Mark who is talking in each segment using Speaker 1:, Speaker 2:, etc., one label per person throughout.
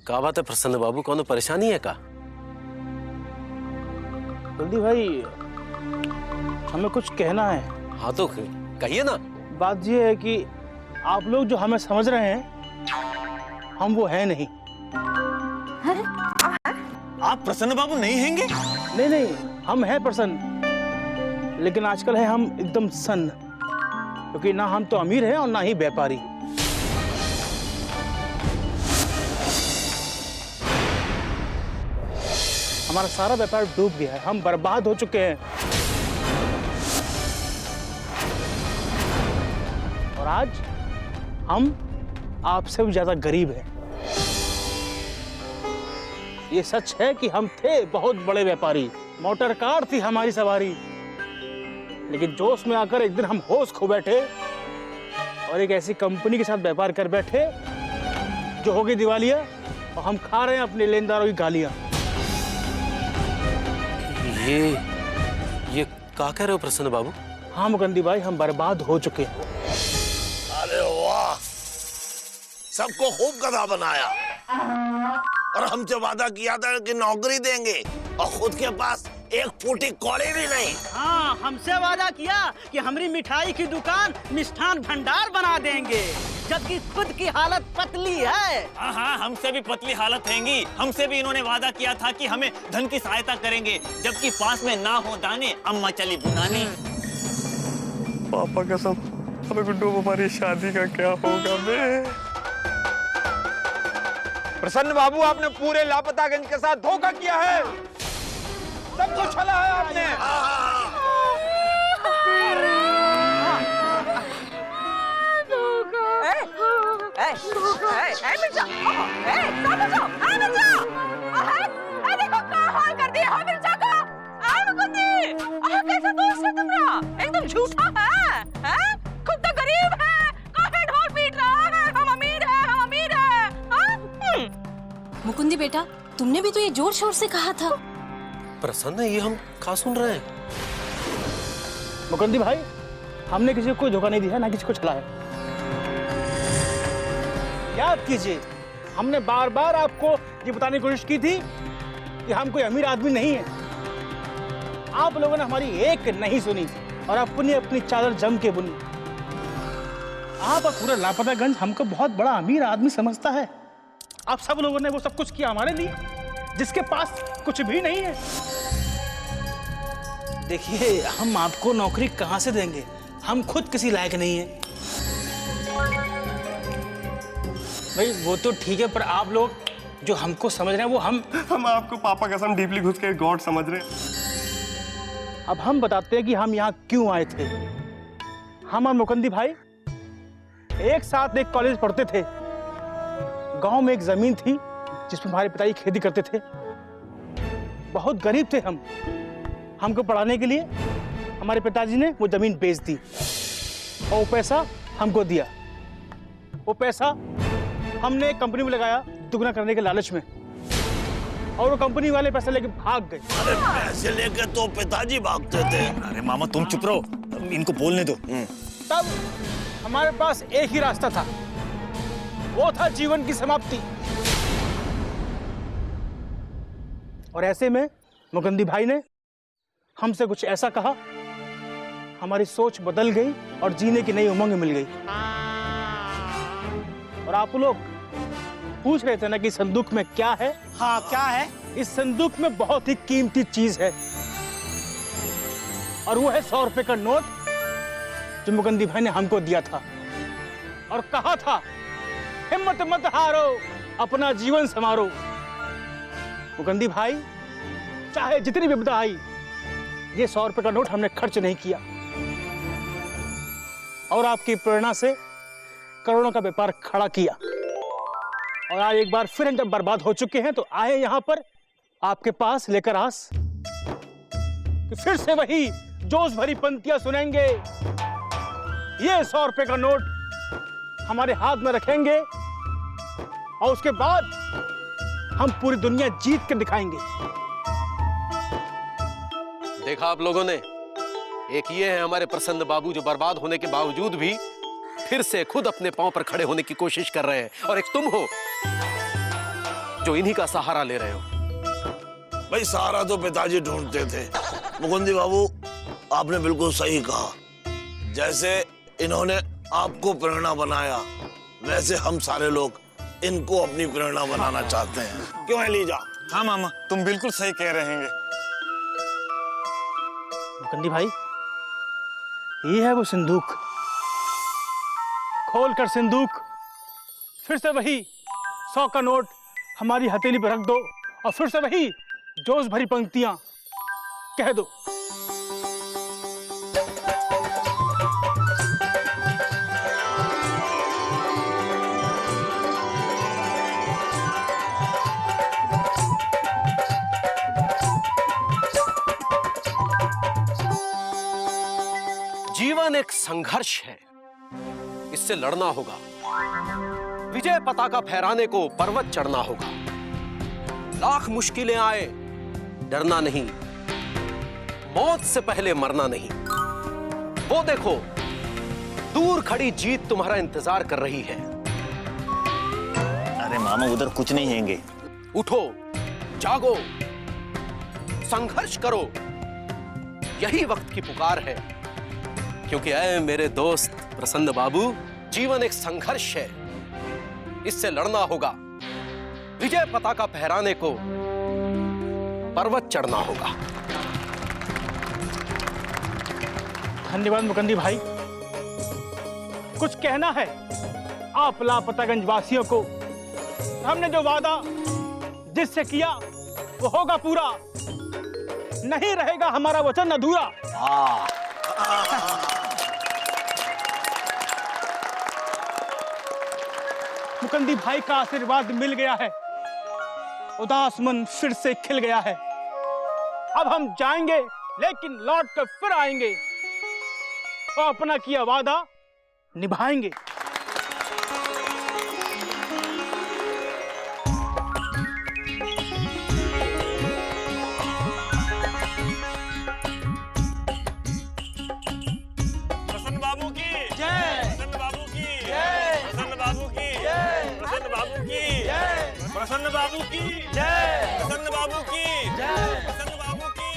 Speaker 1: का बात है प्रसन्न बाबू, कौन परेशानी है का?
Speaker 2: जल्दी भाई, हमें कुछ कहना है।
Speaker 1: हाँ तो कहिए ना।
Speaker 2: बात ये है कि आप लोग जो हमें समझ रहे हैं, हम वो है नहीं।
Speaker 3: आप प्रसन्न बाबू नहीं हैंगे?
Speaker 2: नहीं नहीं, हम हैं प्रसन्न, लेकिन आजकल है हम एकदम सन्न, क्योंकि ना हम तो अमीर हैं और ना ही व्यापारी। हमारा सारा व्यापार डूब गया है, हम बर्बाद हो चुके हैं। और आज हम आपसे भी ज्यादा गरीब हैं। ये सच है कि हम थे बहुत बड़े व्यापारी, मोटर कार थी हमारी सवारी, लेकिन जोश में आकर एक दिन हम होश खो बैठे और एक ऐसी कंपनी के साथ व्यापार कर बैठे जो हो गई दिवालिया, और हम खा रहे हैं अपने लेनदारों की गालियां।
Speaker 1: ये क्या कह रहे हो प्रसन्न बाबू?
Speaker 2: हाँ मुकंदी भाई, हम बर्बाद हो चुके हैं।
Speaker 4: अरे वाह, सबको खूब गधा बनाया और हमसे वादा किया था कि नौकरी देंगे, और खुद के पास एक फूटी कौड़ी भी नहीं।
Speaker 5: हाँ, हमसे वादा किया कि हमारी मिठाई की दुकान मिष्ठान भंडार बना देंगे, जबकि खुद की हालत पतली है।
Speaker 3: हाँ, हमसे भी पतली हालत हैंगी। हमसे भी इन्होंने वादा किया था कि हमें धन की सहायता करेंगे, जबकि पास में ना हो दाने अम्मा चली बुनाने।
Speaker 6: पापा कसम, अबे गुड्डू हमारी शादी का क्या होगा बे?
Speaker 7: प्रसन्न बाबू, आपने पूरे लापतागंज के साथ धोखा किया है, सब कुछ छला है आपने।
Speaker 8: एकदम झूठा है? खुद तो गरीब है, काहे ढोल पीट रहा है? हम अमीर हैं, हम अमीर हैं।
Speaker 9: मुकुंदी बेटा, तुमने भी तो ये जोर शोर से कहा था।
Speaker 1: प्रसन्न, ये हम क्या सुन रहे हैं?
Speaker 2: मुकंदी भाई, हमने किसी को कोई धोखा नहीं दिया, ना किसी को छला है। याद कीजिए, हमने बार बार आपको ये बताने की कोशिश की थी कि हम कोई अमीर आदमी नहीं है। आप लोगों ने हमारी एक नहीं सुनी और अपनी अपनी चादर जम के बुनी। आप पूरा लापतागंज हमको बहुत बड़ा अमीर आदमी समझता है। आप सब लोगों ने वो सब कुछ किया हमारे लिए, जिसके पास कुछ भी नहीं है। देखिए, हम आपको नौकरी कहां से देंगे? हम खुद किसी लायक नहीं है। भाई वो तो ठीक है, पर आप लोग जो हमको समझ रहे हैं वो
Speaker 6: हम आपको पापा कसम डीपली घुस के गॉड समझ रहे हैं।
Speaker 2: अब हम बताते हैं कि हम यहाँ क्यों आए थे। हम और मुकंदी भाई एक साथ एक कॉलेज पढ़ते थे। गांव में एक जमीन थी जिसमें हमारे पिताजी खेती करते थे। बहुत गरीब थे हम। हमको पढ़ाने के लिए हमारे पिताजी ने वो जमीन बेच दी और वो पैसा हमको दिया। वो पैसा हमने एक कंपनी में लगाया दुगना करने के लालच में, और वो कंपनी वाले पैसे लेके भाग गए।
Speaker 4: अरे पैसे लेके तो पिताजी भागते थे।
Speaker 3: अरे मामा तुम चुप रहो, इनको बोलने दो।
Speaker 2: तब हमारे पास एक ही रास्ता था, वो था जीवन की समाप्ति। और ऐसे में मुकंदी भाई ने हमसे कुछ ऐसा कहा, हमारी सोच बदल गई और जीने की नई उमंग मिल गई। और आप लोग पूछ रहे थे ना कि संदूक में क्या है?
Speaker 5: हाँ, क्या है?
Speaker 2: इस संदूक में बहुत ही कीमती चीज है, और वो है 100 रुपए का नोट जो मुकंदी भाई ने हमको दिया था और कहा था, हिम्मत मत हारो, अपना जीवन संवारो। मुकंदी भाई, चाहे जितनी विपदा आई, ये 100 रुपए का नोट हमने खर्च नहीं किया, और आपकी प्रेरणा से करोड़ों का व्यापार खड़ा किया। और आज एक बार फिर हम जब बर्बाद हो चुके हैं तो आए यहां पर आपके पास लेकर आस कि फिर से वही जोश भरी पंक्तियां सुनेंगे। ये 100 रुपए का नोट हमारे हाथ में रखेंगे और उसके बाद हम पूरी दुनिया जीत कर दिखाएंगे।
Speaker 1: देखा आप लोगों ने, एक ये है हमारे प्रसन्न बाबू जो बर्बाद होने के बावजूद भी फिर से खुद अपने पांव पर खड़े होने की कोशिश कर रहे हैं, और एक तुम हो जो इन्हीं का सहारा ले रहे हो।
Speaker 4: भाई सहारा तो पिताजी ढूंढते थे। मुकुंदी बाबू, आपने बिल्कुल सही कहा। जैसे इन्होंने आपको प्रेरणा बनाया, वैसे हम सारे लोग इनको अपनी प्रेरणा बनाना चाहते हैं। क्यों एलिजा?
Speaker 3: हाँ मामा, तुम बिल्कुल सही कह रहे हैं।
Speaker 2: मुकंदी भाई, ये है वो सिंदूक। खोल कर सिंदूक फिर से वही 100 का नोट हमारी हथेली पर रख दो और फिर से वही जोश भरी पंक्तियां कह दो।
Speaker 1: जीवन एक संघर्ष है, इससे लड़ना होगा। विजय पताका फहराने को पर्वत चढ़ना होगा। लाख मुश्किलें आए, डरना नहीं। मौत से पहले मरना नहीं। वो देखो, दूर खड़ी जीत तुम्हारा इंतजार कर रही है।
Speaker 3: अरे मामा, उधर कुछ नहीं हैंगे।
Speaker 1: उठो, जागो, संघर्ष करो। यही वक्त की पुकार है। क्योंकि ऐ मेरे दोस्त प्रसन्न बाबू, जीवन एक संघर्ष है, इससे लड़ना होगा। विजय पताका फहराने को पर्वत चढ़ना होगा।
Speaker 2: धन्यवाद मुकंदी भाई। कुछ कहना है आप लापतागंज वासियों को? हमने जो वादा जिससे किया वो होगा पूरा, नहीं रहेगा हमारा वचन अधूरा। मुकंदी भाई का आशीर्वाद मिल गया है, उदास मन फिर से खिल गया है। अब हम जाएंगे लेकिन लौट कर फिर आएंगे और अपना किया वादा निभाएंगे।
Speaker 3: प्रसन्न बाबू की जय। प्रसन्न बाबू की जय। प्रसन्न बाबू की जय। प्रसन्न बाबू की जय। प्रसन्न बाबू की जय। प्रसन्न बाबू की जय। प्रसन्न बाबू की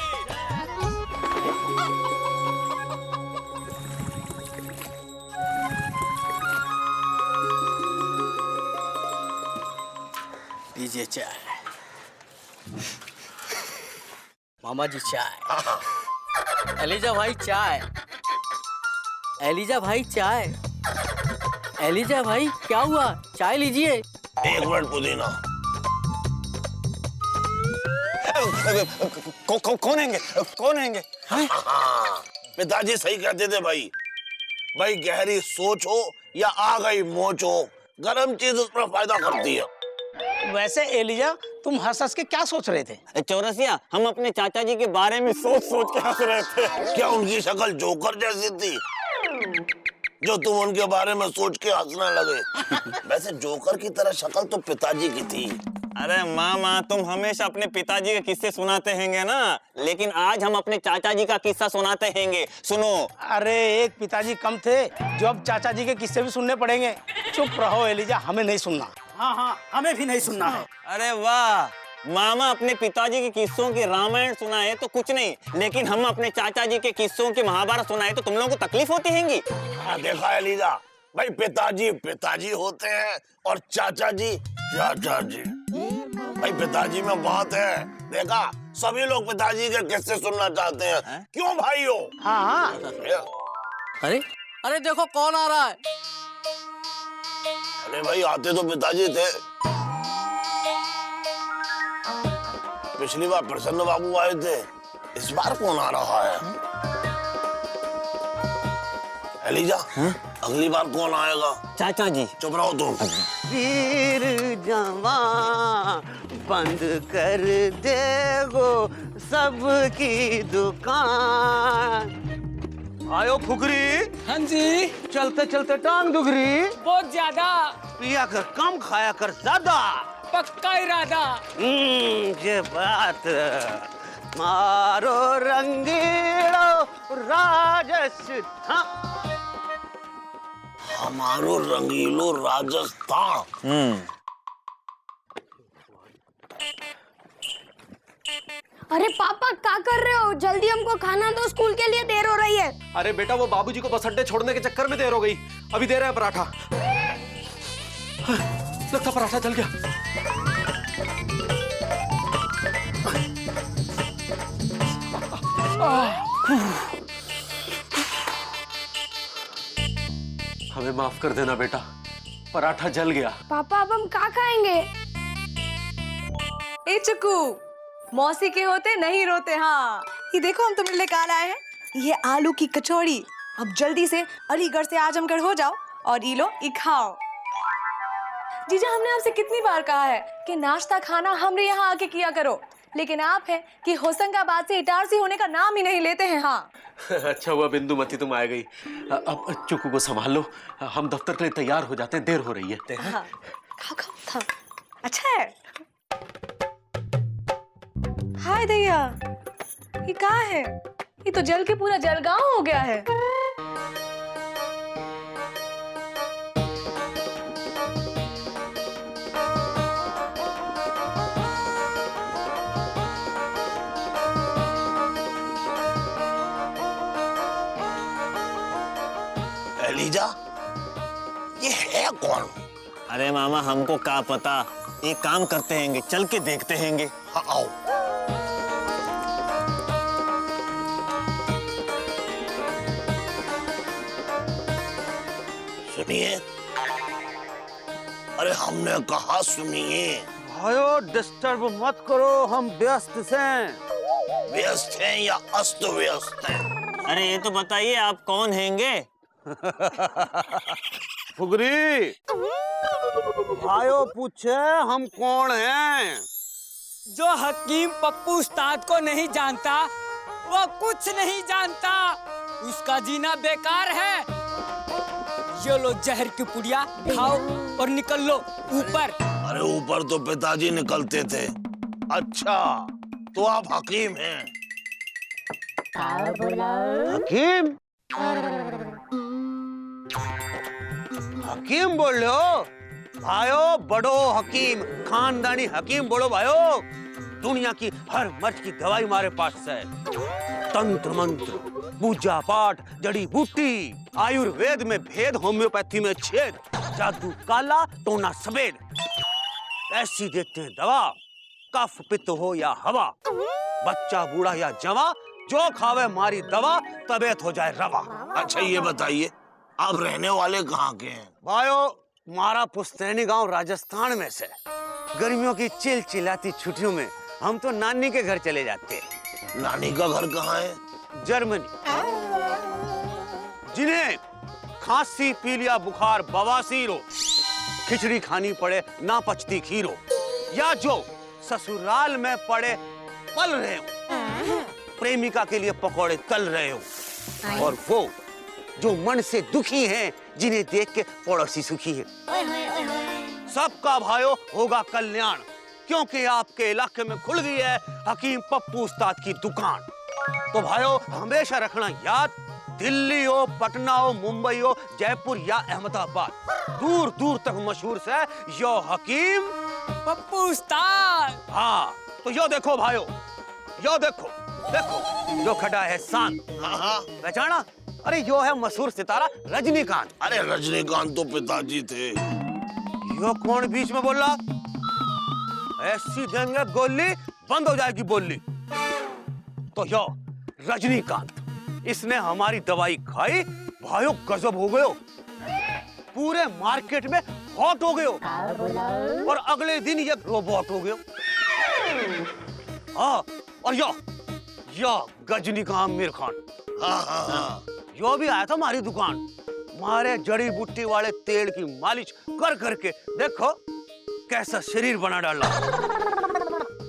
Speaker 5: लीजिए चाय। मामा जी चाय। एलिजा भाई चाय। एलिजा भाई चाय। एलिजा भाई क्या हुआ? चाय लीजिए।
Speaker 4: एक मिनट पुदीना।
Speaker 3: कौन हैंगे? कौन हैंगे?
Speaker 4: पिताजी सही कहते थे भाई। भाई गहरी सोच हो या आ गई मोच हो, गर्म चीज उस पर फायदा करती है।
Speaker 5: वैसे एलिजा, तुम हंस हंस के क्या सोच रहे थे?
Speaker 3: चौरसिया, हम अपने चाचा जी के बारे में सोच सोच के हंस रहे थे।
Speaker 4: क्या उनकी शक्ल जोकर जैसी थी जो तुम उनके बारे में सोच के हंसने लगे? वैसे जोकर की तरह शक्ल तो पिताजी की थी।
Speaker 3: अरे मामा, तुम हमेशा अपने पिताजी के किस्से सुनाते हैंगे ना, लेकिन आज हम अपने चाचा जी का किस्सा सुनाते हैंगे। सुनो।
Speaker 5: अरे एक पिताजी कम थे जो अब चाचा जी के किस्से भी सुनने पड़ेंगे। चुप रहो एलिजा, हमें नहीं सुनना। हाँ हाँ, हमें भी नहीं सुनना है।
Speaker 3: अरे वाह, मामा अपने पिताजी के किस्सों की रामायण सुनाए तो कुछ नहीं, लेकिन हम अपने चाचा जी के किस्सों की महाभारत सुनाए तो तुम लोगों को तकलीफ होती हैंगी।
Speaker 4: हाँ देखा एलिजा, भाई पिताजी पिताजी होते हैं और चाचा जी चाचा जी। भाई पिताजी में बात है। देखा, सभी लोग पिताजी के किस्से सुनना चाहते हैं। क्यों भाइयों?
Speaker 5: हाँ हाँ। अरे अरे देखो कौन आ रहा है।
Speaker 4: अरे भाई आते तो पिताजी थे। पिछली बार प्रसन्न बाबू आए थे, इस बार कौन आ रहा है? एलिजा, अगली बार कौन आएगा?
Speaker 3: चाचा जी।
Speaker 4: चुप रहो तुम।
Speaker 5: वीर जवान बंद कर देगो सबकी दुकान। आयो फुकरी। हाँ जी। चलते चलते टांग दुखरी।
Speaker 8: बहुत ज्यादा।
Speaker 5: पिया कर कम, खाया कर ज्यादा।
Speaker 8: पक्का इरादा।
Speaker 5: ये बात। मारो रंगीलो राजस्थान।
Speaker 4: हमारो रंगीलो राजस्थान।
Speaker 10: अरे पापा क्या कर रहे हो? जल्दी हमको खाना दो, स्कूल के लिए देर हो रही है।
Speaker 1: अरे बेटा वो बाबूजी को बस अड्डे छोड़ने के चक्कर में देर हो गई। अभी दे रहे हैं पराठा। लगता पराठा जल गया। हमें माफ कर देना बेटा, पराठा जल गया।
Speaker 10: पापा अब हम क्या खाएंगे?
Speaker 8: ए चुकू, मौसी के होते नहीं रोते। हाँ, ये देखो हम तुम्हें लेकर आए हैं, ये आलू की कचौड़ी। अब जल्दी से अलीगढ़ से आजमगढ़ हो जाओ और ये लो, ये खाओ। जीजा, हमने आपसे कितनी बार कहा है कि नाश्ता खाना हमरे यहाँ आके किया करो, लेकिन आप हैं कि होशंगाबाद से इटारसी होने का नाम ही नहीं लेते हैं। हाँ
Speaker 1: अच्छा हुआ बिंदुमती तुम आ गई। अब चुकू को संभाल लो, हम दफ्तर के लिए तैयार हो जाते हैं, देर हो रही है।
Speaker 8: हाँ, खाओ खाओ खाओ। अच्छा है। हाय दैया, ये कहाँ है? ये तो जल के पूरा जलगांव हो गया है।
Speaker 4: एलिजा, ये है कौन?
Speaker 3: अरे मामा हमको क्या पता, एक काम करते हैंगे, चल के देखते हैंगे।
Speaker 4: हाँ आओ। सुनिए, अरे हमने कहा सुनिए।
Speaker 5: भाइयों डिस्टर्ब मत करो, हम व्यस्त हैं।
Speaker 4: व्यस्त हैं या अस्त व्यस्त हैं?
Speaker 3: अरे ये तो बताइए आप कौन हैंगे?
Speaker 5: फुगरी, भाइयों पूछे हम कौन हैं?
Speaker 11: जो हकीम पप्पू उस्ताद को नहीं जानता वो कुछ नहीं जानता, उसका जीना बेकार है। ये लो जहर की पुड़िया, खाओ और निकल लो ऊपर।
Speaker 4: अरे ऊपर तो पिताजी निकलते थे। अच्छा, तो आप हकीम हैं?
Speaker 5: हकीम? हकीम बोल रहे हो? भाइयों बड़ो हकीम, खानदानी हकीम बोलो भाइयों। दुनिया की हर मर्ज की दवाई हमारे पास है। तंत्र मंत्र, पूजा पाठ, जड़ी बूटी, आयुर्वेद में भेद, होम्योपैथी में छेद, जादू काला टोना सफेद। ऐसी देते हैं दवा, कफ पित्त हो या हवा, बच्चा बूढ़ा या जवा, जो खावे मारी दवा, तबीयत हो जाए रवा।
Speaker 4: अच्छा ये बताइए, आप रहने वाले कहाँ के हैं?
Speaker 5: भाइयों हमारा पुश्तैनी गांव राजस्थान में से। गर्मियों की चिलचिलाती छुट्टियों में हम तो नानी के घर चले जाते हैं।
Speaker 4: नानी का घर कहाँ है?
Speaker 5: जर्मनी। जिन्हें खांसी पीलिया बुखार बवासीर हो, खिचड़ी खानी पड़े ना पचती खीर हो, या जो ससुराल में पड़े पल रहे हो, प्रेमिका के लिए पकौड़े तल रहे हो, और वो जो मन से दुखी हैं, जिन्हें देख के पड़ोसी सुखी है। सबका भाइयों होगा कल्याण, क्योंकि आपके इलाके में खुल गई है हकीम पप्पू उस्ताद की दुकान। तो भाइयों हमेशा रखना याद, दिल्ली हो, पटना हो, मुंबई हो, जयपुर या अहमदाबाद, दूर दूर तक मशहूर है यो हकीम
Speaker 11: पप्पू उस्ताद।
Speaker 5: हाँ, तो यो देखो भाइयों, यो देखो, देखो जो खड़ा है शांत। पहचाना? अरे यो है मशहूर सितारा रजनीकांत।
Speaker 4: अरे रजनीकांत तो पिताजी थे।
Speaker 5: यो कौन बीच में बोल रहा? ऐसी देंगे गोली बंद हो जाएगी बोली। तो यो रजनीकांत, इसने हमारी दवाई खाई, भाइयों गजब हो गयो, पूरे मार्केट में हॉट हो गयो, और अगले दिन ये रोबोट हो गयो। हाँ, और यो गजनीकांत मीर खान, यो भी आया था हमारी दुकान, मारे जड़ी बूटी वाले तेल की मालिश कर करके देखो कैसा शरीर बना डाला।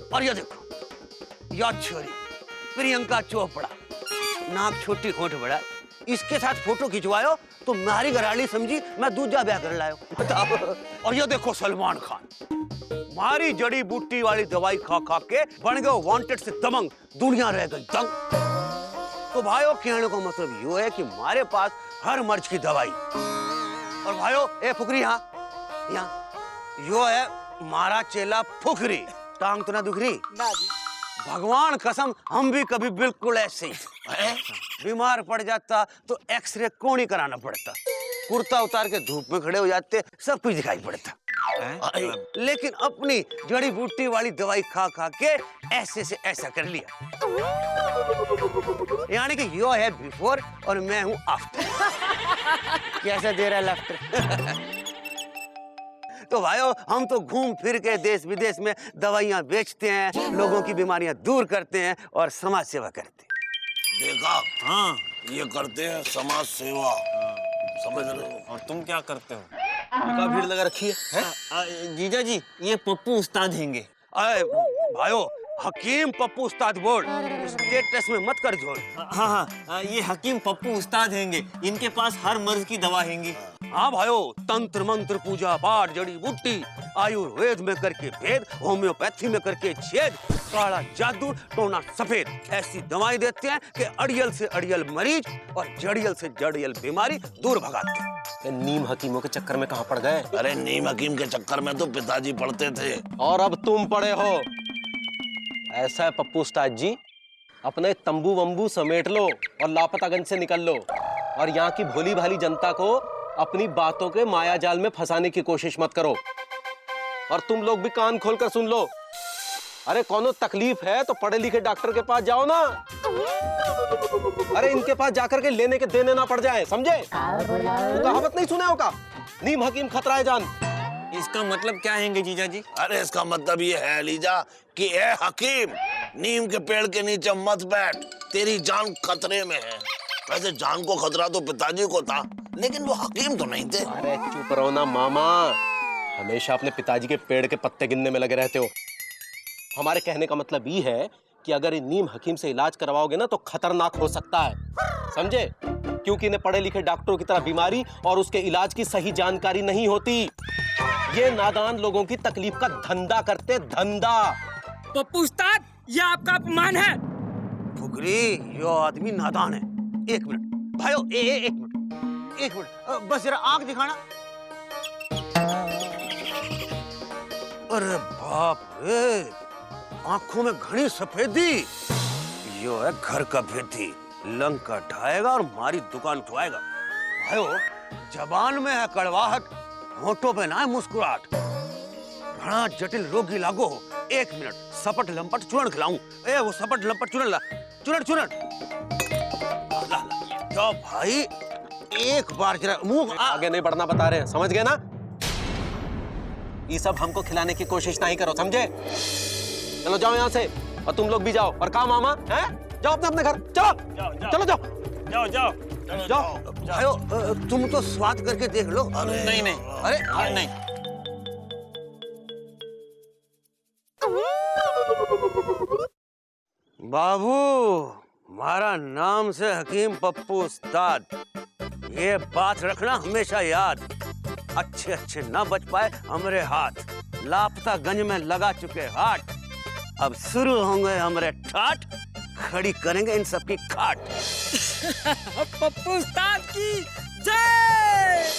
Speaker 5: और ये देखो, या छोरी प्रियंका चोपड़ा, नाक छोटी होंठ बड़ा, इसके साथ फोटो खिंचवायो तो मारी घराली समझी मैं दूजा ब्याह कर लायो, बताओ। और ये देखो सलमान खान, मारी जड़ी बूटी वाली दवाई खा खा के बन गए वांटेड से दबंग, दुनिया रह गई दंग। तो भाइयों कहने का मतलब यो है कि हमारे पास हर मर्ज की दवाई। और भाइयों ए फुकरी, यहाँ यो है मारा चेला फुकरी, टांग तो ना दुख रही? भगवान कसम हम भी कभी बिल्कुल ऐसे ही बीमार पड़ जाता तो एक्सरे कौन ही कराना पड़ता, कुर्ता उतार के धूप में खड़े हो जाते, सब कुछ दिखाई पड़ता। लेकिन अपनी जड़ी बूटी वाली दवाई खा खा के ऐसे से ऐसा कर लिया, यानी कि यो है बिफोर और मैं हूं आफ्टर। कैसा दे रहा है लाफ्टर? तो भाइयों, हम तो घूम फिर के देश विदेश में दवाइयां बेचते हैं, लोगों की बीमारियां दूर करते हैं और समाज सेवा करते हैं।
Speaker 4: देखा? हाँ, ये करते हैं समाज सेवा, समझ रहे हो?
Speaker 3: और तुम क्या करते हो?
Speaker 1: क्या भीड़ लगा रखी है?
Speaker 3: जीजा जी, ये पप्पू उस्ताद हैंगे।
Speaker 5: अरे भाइयों, हकीम पप्पू उस्ताद बोल, स्टेटस में मत कर जोड़।
Speaker 3: हाँ, ये हकीम पप्पू उस्ताद हैंगे, इनके पास हर मर्ज की दवा हैंगी।
Speaker 5: हाँ भाइयों, तंत्र मंत्र पूजा पाठ जड़ी बूटी, आयुर्वेद में करके भेद, होम्योपैथी में करके छेद, काला जादू टोना सफेद, ऐसी दवाएं देते हैं कि अड़ियल से अड़ियल मरीज और जड़ियल से जड़ियल बीमारी दूर भगाते हैं।
Speaker 1: ये नीम हकीमों के चक्कर में कहाँ पड़ गए?
Speaker 4: अरे नीम हकीम के चक्कर में तो पिताजी पढ़ते थे।
Speaker 1: और अब तुम पड़े हो। ऐसा है पप्पू उस्ताद जी, अपने तंबू वंबू समेट लो और लापतागंज से निकल लो, और यहाँ की भोली भाली जनता को अपनी बातों के माया जाल में फंसाने की कोशिश मत करो। और तुम लोग भी कान खोलकर सुन लो, अरे कोनो तकलीफ है तो पढ़े लिखे डॉक्टर के पास जाओ ना। अरे इनके पास जाकर के लेने के देने ना पड़ जाए, समझे? तो कहावत नहीं सुने होगा, नीम हकीम खतरा है जान।
Speaker 3: इसका मतलब क्या हैंगे जीजा जी?
Speaker 4: अरे इसका मतलब ये है लीजा कि ए हकीम, नीम के पेड़ के नीचे मत बैठ, तेरी जान खतरे में है। वैसे जान को खतरा तो पिताजी को था, लेकिन वो हकीम तो नहीं थे।
Speaker 1: अरे चुप रहो ना मामा, हमेशा अपने पिताजी के पेड़ के पत्ते गिनने में लगे रहते हो। हमारे कहने का मतलब ये है कि अगर इन नीम हकीम से इलाज करवाओगे ना तो खतरनाक हो सकता है, समझे? क्योंकि इन्हें पढ़े लिखे डॉक्टरों की तरह बीमारी और उसके इलाज की सही जानकारी नहीं होती। ये नादान लोगों की तकलीफ का धंधा करते, धंधा।
Speaker 11: पप्पू उस्ताद, ये आपका अपमान है।
Speaker 5: फुकरी, यो आदमी नादान है। एक मिनट भाइयों, एक मिनट, बस जरा आंख दिखाना। अरे बाप रे, आंखों में घनी सफेदी। यो है घर का भेदी, लंका ढाएगा और हमारी दुकान उठवाएगा। भाइयों, जबान में है कड़वाहट, होठों पे ना है मुस्कुराहट। घना जटिल रोगी लागो हो। एक मिनट, सपट लंपट चूर्ण खिलाऊं। ए वो सपट लंपट चूर्ण ला, चूर्ण ला। तो भाई एक बार जरा मुंह
Speaker 1: आगे नहीं बढ़ना बता रहे हैं, समझ गए ना? ये सब हमको खिलाने की कोशिश नहीं करो, समझे? चलो जाओ यहाँ से, और तुम लोग भी जाओ। और कहा मामा है? जाओ अपने घर, चलो जाओ।
Speaker 5: भाइयों, तुम तो स्वाद करके देख लो।
Speaker 3: नहीं,
Speaker 5: अरे
Speaker 3: नहीं।
Speaker 5: बाबू, हमारा नाम से हकीम पप्पू उस्ताद, ये बात रखना हमेशा याद। अच्छे ना बच पाए हमारे हाथ, लापता गंज में लगा चुके हाट। अब शुरू होंगे हमारे ठाट, खड़ी करेंगे इन सबकी खाट।
Speaker 11: पप्पू उस्ताद की जय।